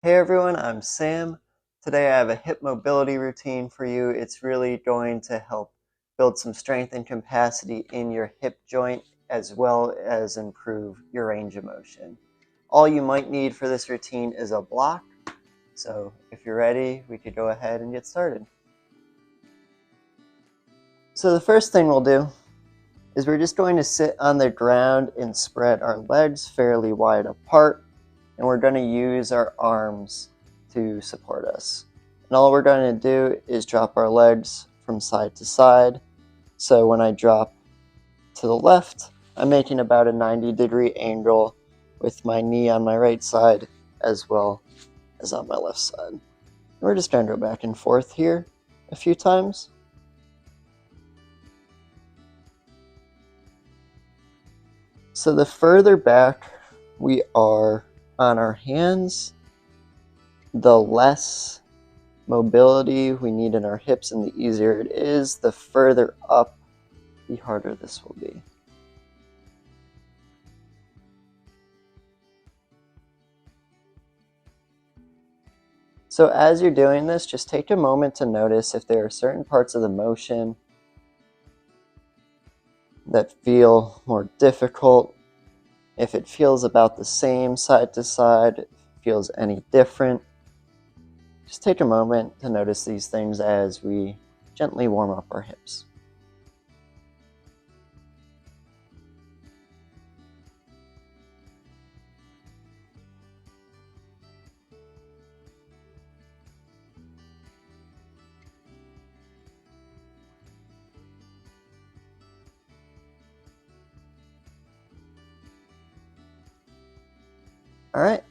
Hey everyone, I'm Sam. Today I have a hip mobility routine for you. It's really going to help build some strength and capacity in your hip joint as well as improve your range of motion. All you might need for this routine is a block. So if you're ready, we could go ahead and get started. So the first thing we'll do is we're just going to sit on the ground and spread our legs fairly wide apart, and we're going to use our arms to support us. And all we're going to do is drop our legs from side to side. So when I drop to the left, I'm making about a 90-degree angle with my knee on my right side as well as on my left side. And we're just going to go back and forth here a few times. So the further back we are on our hands, the less mobility we need in our hips and the easier it is. The further up, the harder this will be. So as you're doing this, just take a moment to notice if there are certain parts of the motion that feel more difficult, if it feels about the same side to side, if it feels any different. Just take a moment to notice these things as we gently warm up our hips. All right.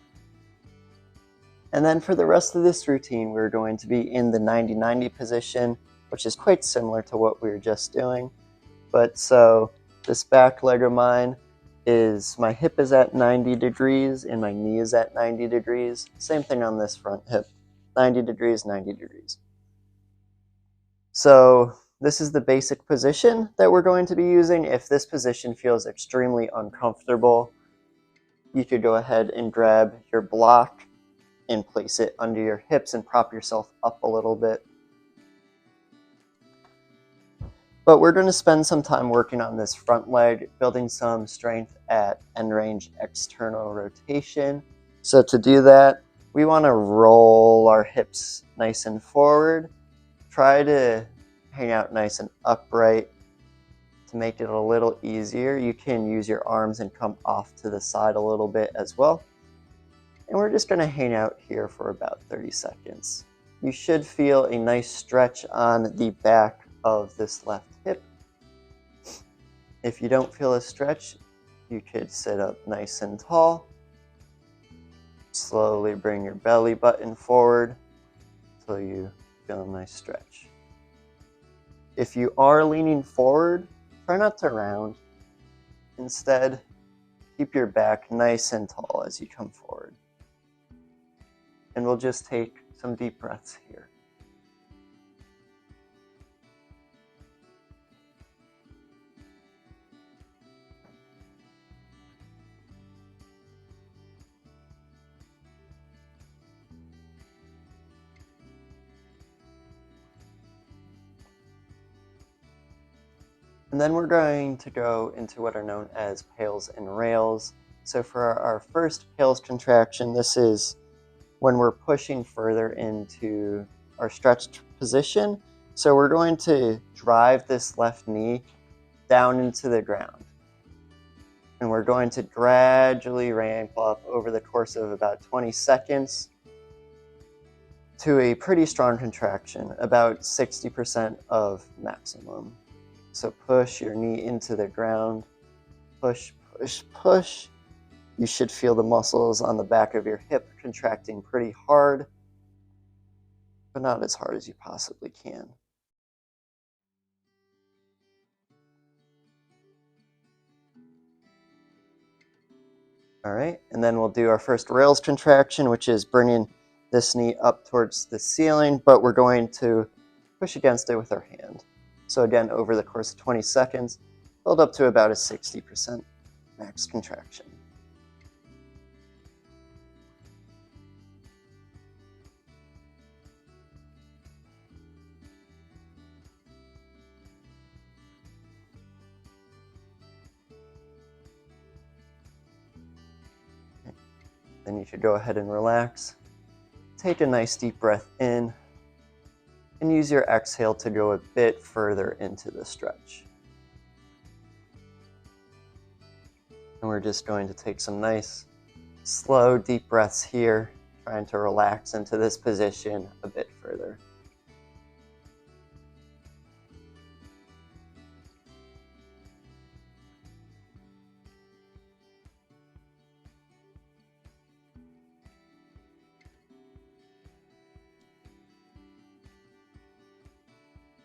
And then for the rest of this routine, we're going to be in the 90-90 position, which is quite similar to what we were just doing. But so this back leg of mine is, my hip is at 90 degrees and my knee is at 90 degrees. Same thing on this front hip, 90 degrees, 90 degrees. So this is the basic position that we're going to be using. If this position feels extremely uncomfortable, you could go ahead and grab your block and place it under your hips and prop yourself up a little bit. But we're going to spend some time working on this front leg, building some strength at end range external rotation. So to do that, we want to roll our hips nice and forward. Try to hang out nice and upright. To make it a little easier, you can use your arms and come off to the side a little bit as well. And we're just going to hang out here for about 30 seconds. You should feel a nice stretch on the back of this left hip. If you don't feel a stretch, you could sit up nice and tall. Slowly bring your belly button forward until you feel a nice stretch. If you are leaning forward, try not to round. Instead, keep your back nice and tall as you come forward. And we'll just take some deep breaths here. And then we're going to go into what are known as pails and rails. So for our first pails contraction, this is when we're pushing further into our stretched position. So we're going to drive this left knee down into the ground. And we're going to gradually ramp up over the course of about 20 seconds to a pretty strong contraction, about 60% of maximum. So push your knee into the ground, push, push, push. You should feel the muscles on the back of your hip contracting pretty hard, but not as hard as you possibly can. All right, and then we'll do our first rails contraction, which is bringing this knee up towards the ceiling, but we're going to push against it with our hand. So again, over the course of 20 seconds, build up to about a 60% max contraction. then you should go ahead and relax. Take a nice deep breath in and use your exhale to go a bit further into the stretch. And we're just going to take some nice, slow, deep breaths here, trying to relax into this position a bit further.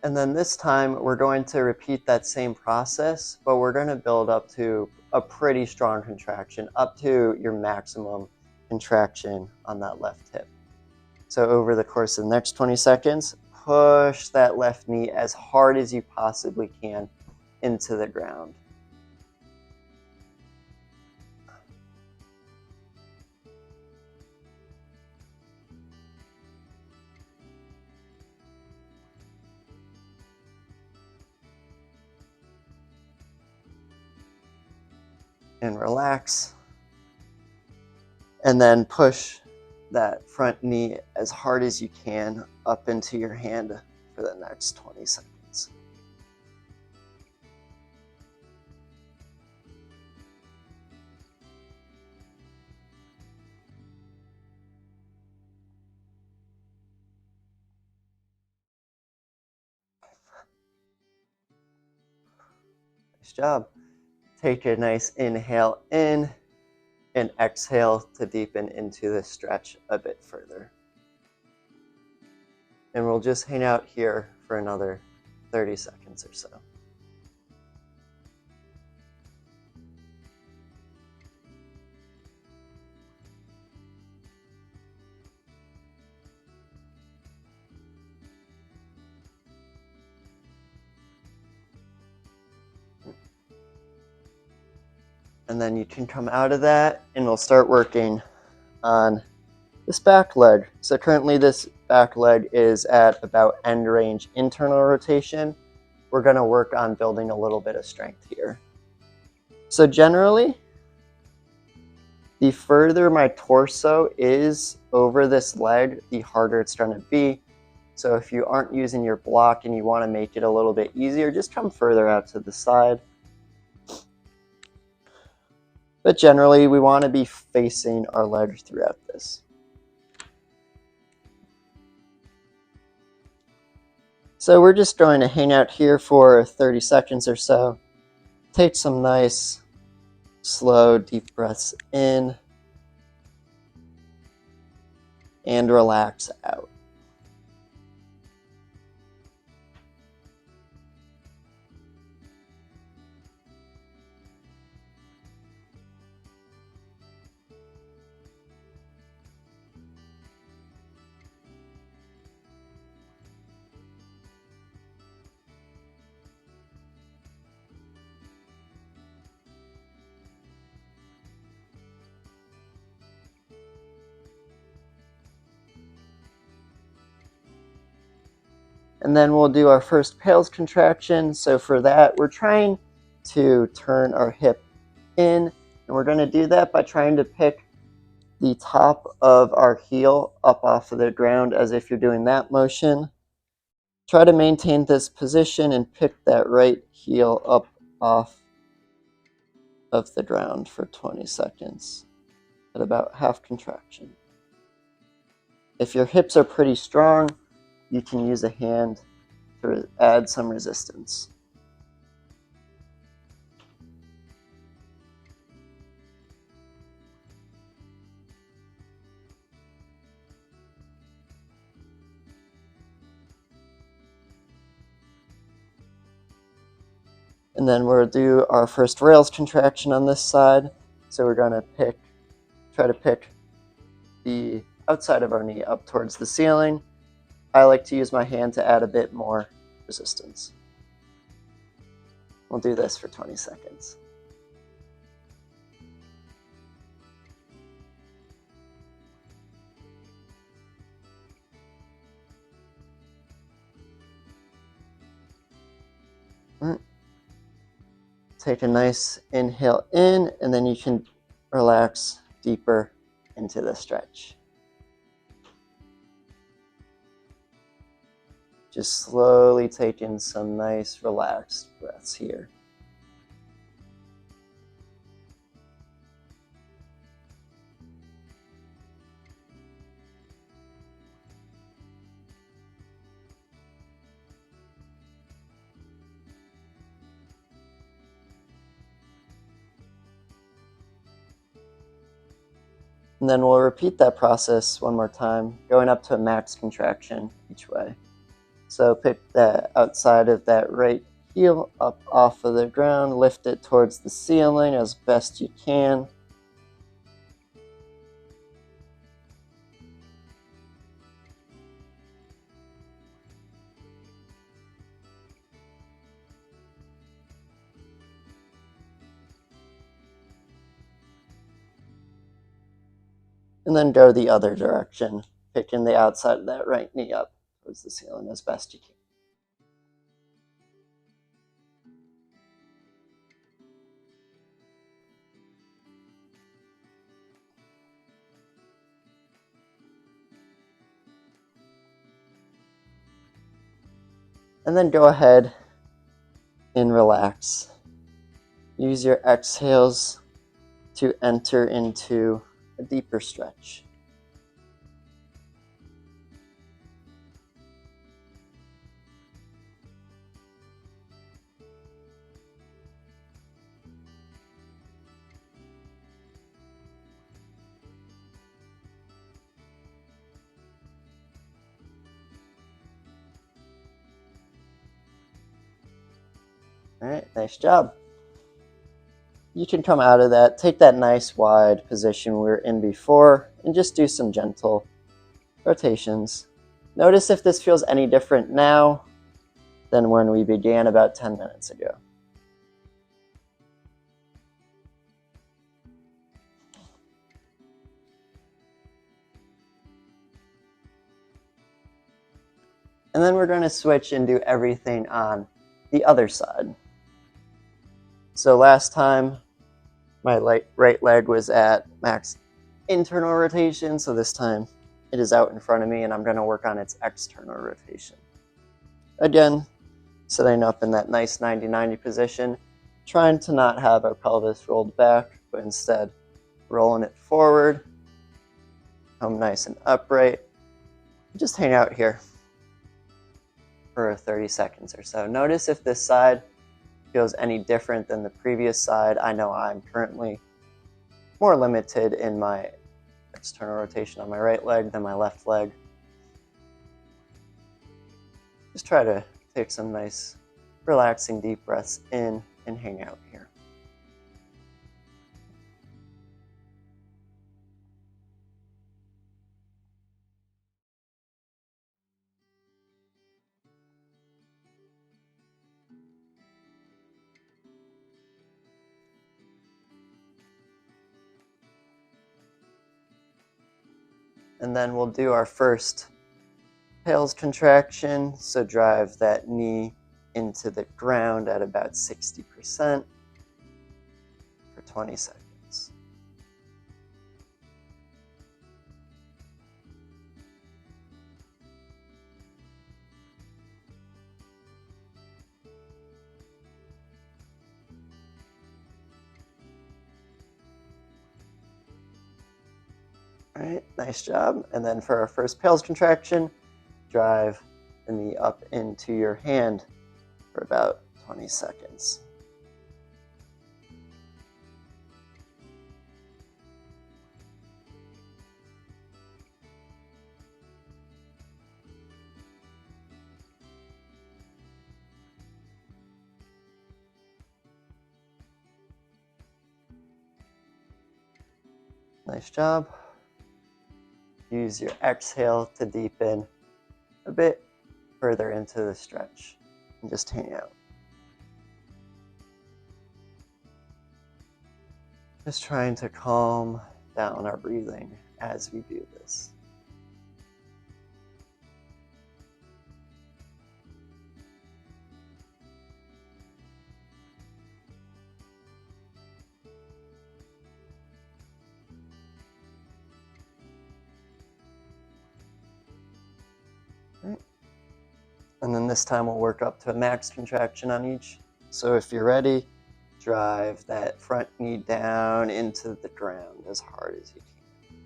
And then this time we're going to repeat that same process, but we're going to build up to a pretty strong contraction, up to your maximum contraction on that left hip. So over the course of the next 20 seconds, push that left knee as hard as you possibly can into the ground. And relax. And then push that front knee as hard as you can up into your hand for the next 20 seconds. Nice job. Take a nice inhale in and exhale to deepen into the stretch a bit further. And we'll just hang out here for another 30 seconds or so. And then you can come out of that and we'll start working on this back leg. So currently this back leg is at about end range internal rotation. We're going to work on building a little bit of strength here. So generally, the further my torso is over this leg, the harder it's going to be. So if you aren't using your block and you want to make it a little bit easier, just come further out to the side. But generally, we want to be facing our leg throughout this. So we're just going to hang out here for 30 seconds or so. Take some nice, slow, deep breaths in and relax out. And then we'll do our first Pales contraction. So for that, we're trying to turn our hip in, and we're going to do that by trying to pick the top of our heel up off of the ground as if you're doing that motion. Try to maintain this position and pick that right heel up off of the ground for 20 seconds at about half contraction. If your hips are pretty strong, you can use a hand to add some resistance. And then we'll do our first rails contraction on this side. So we're going to try to pick the outside of our knee up towards the ceiling. I like to use my hand to add a bit more resistance. We'll do this for 20 seconds. Take a nice inhale in, and then you can relax deeper into the stretch. Just slowly take in some nice relaxed breaths here. And then we'll repeat that process one more time, going up to a max contraction each way. So pick the outside of that right heel up off of the ground, lift it towards the ceiling as best you can. And then go the other direction, picking the outside of that right knee up towards the ceiling as best you can. And then go ahead and relax. Use your exhales to enter into a deeper stretch. All right, nice job. You can come out of that, take that nice wide position we were in before, and just do some gentle rotations. Notice if this feels any different now than when we began about 10 minutes ago. And then we're going to switch and do everything on the other side. So last time, my right leg was at max internal rotation, so this time it is out in front of me and I'm going to work on its external rotation. Again, sitting up in that nice 90-90 position, trying to not have our pelvis rolled back, but instead rolling it forward, come nice and upright. Just hang out here for 30 seconds or so. Notice if this side feels any different than the previous side. I know I'm currently more limited in my external rotation on my right leg than my left leg. Just try to take some nice, relaxing deep breaths in and hang out here. And then we'll do our first Hales contraction. So drive that knee into the ground at about 60% for 20 seconds. All right, nice job. And then for our first Hales contraction, drive the knee up into your hand for about 20 seconds. Nice job. Use your exhale to deepen a bit further into the stretch and just hang out. Just trying to calm down our breathing as we do this. And then this time we'll work up to a max contraction on each. So if you're ready, drive that front knee down into the ground as hard as you can.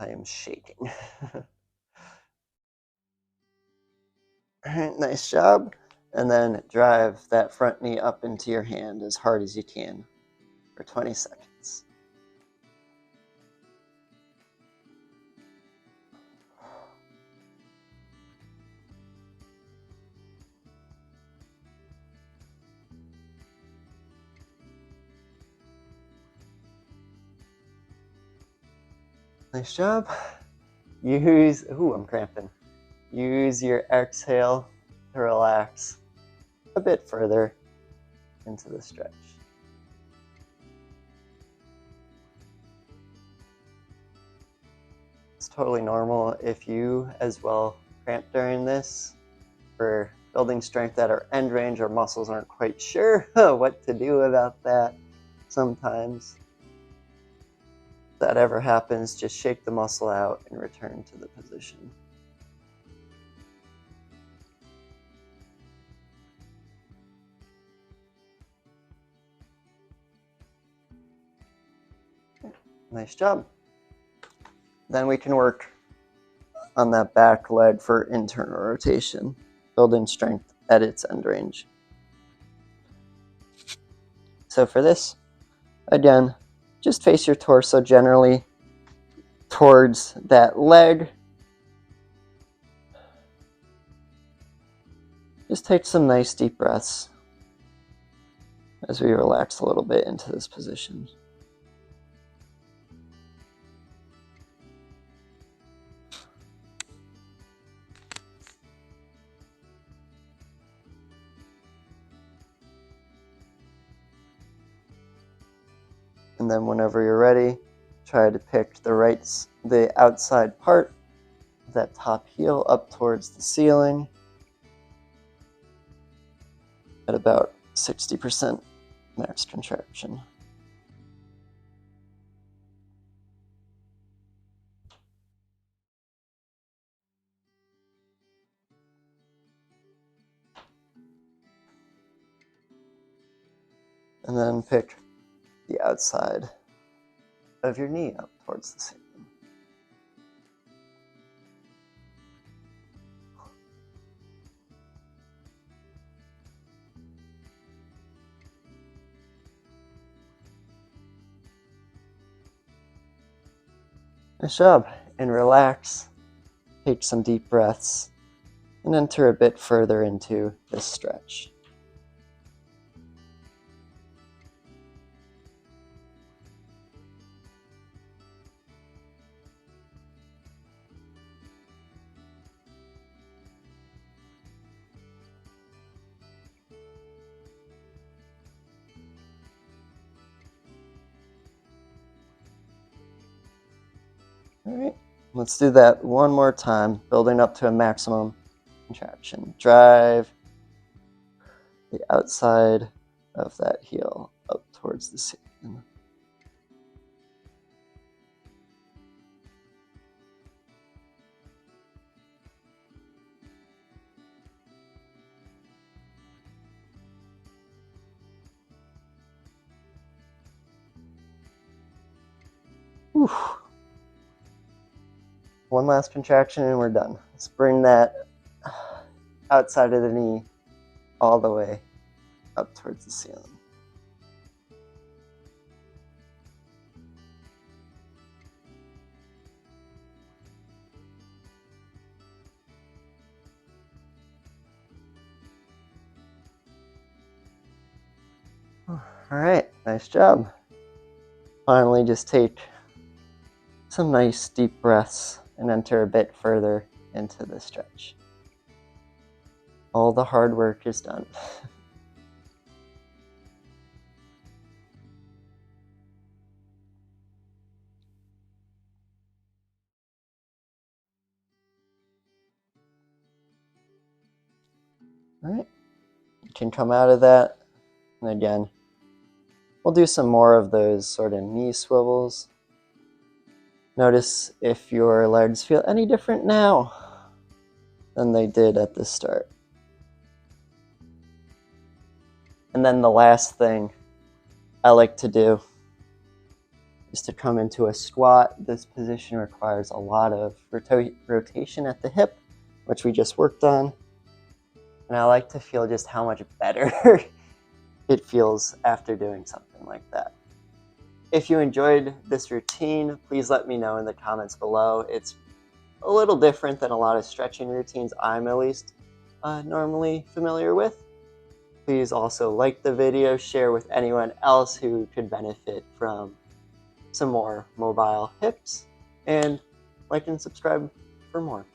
I am shaking. All right, nice job. And then drive that front knee up into your hand as hard as you can for 20 seconds. Nice job. I'm cramping. Use your exhale to relax a bit further into the stretch. It's totally normal if you as well cramp during this. For building strength at our end range, our muscles aren't quite sure what to do about that sometimes. If that ever happens, just shake the muscle out and return to the position. Nice job. Then we can work on that back leg for internal rotation, building strength at its end range. So for this, again, just face your torso generally towards that leg. Just take some nice deep breaths as we relax a little bit into this position. And then whenever you're ready, try to pick the outside part of that top heel up towards the ceiling at about 60% max contraction. And then pick the outside of your knee up towards the ceiling. Nice job. And relax. Take some deep breaths and enter a bit further into this stretch. All right, let's do that one more time, building up to a maximum contraction. Drive the outside of that heel up towards the ceiling. Whew. One last contraction and we're done. Let's bring that outside of the knee all the way up towards the ceiling. All right, nice job. Finally, just take some nice deep breaths and enter a bit further into the stretch. All the hard work is done. All right, you can come out of that, and again, we'll do some more of those sort of knee swivels. Notice if your legs feel any different now than they did at the start. And then the last thing I like to do is to come into a squat. This position requires a lot of rotation at the hip, which we just worked on. And I like to feel just how much better it feels after doing something like that. If you enjoyed this routine, please let me know in the comments below. It's a little different than a lot of stretching routines I'm at least normally familiar with. Please also like the video, share with anyone else who could benefit from some more mobile hips, and like and subscribe for more.